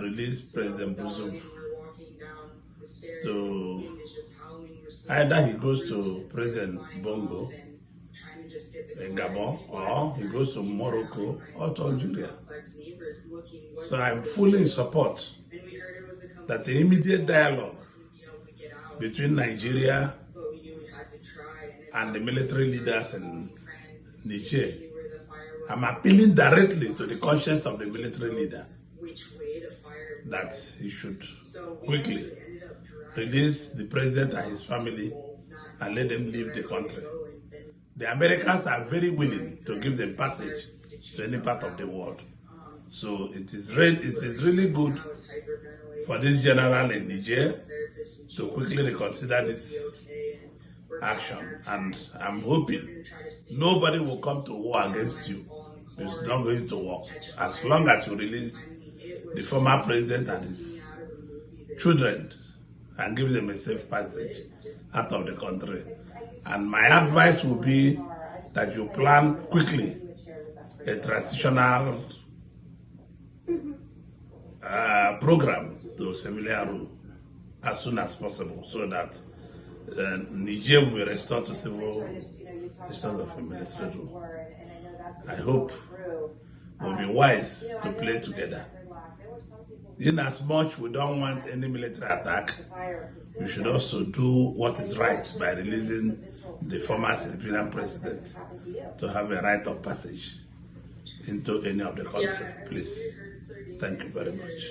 release President Bazoum to either he goes to President Bongo in Gabon, or he goes to Morocco or to Algeria. So I'm fully in support that the immediate dialogue between Nigeria and the military leaders in Niger, I'm appealing directly to the conscience of the military leader that he should quickly release the president and his family and let them leave the country. The Americans are very willing to give them passage to any part of the world. So it is really good for this general in Niger to quickly reconsider this action. And I'm hoping nobody will come to war against you. It's not going to work. As long as you release the former president and his children and give them a safe passage out of the country. And my advice will be that you plan quickly a transitional program to civilian rule as soon as possible, so that Niger will be restored to civil instead of a military rule. I hope we'll be wise to play together. In as much we don't want any military attack, we should also do what is right by releasing the former civilian president to have a right of passage into any of the country. Please. Thank you very much.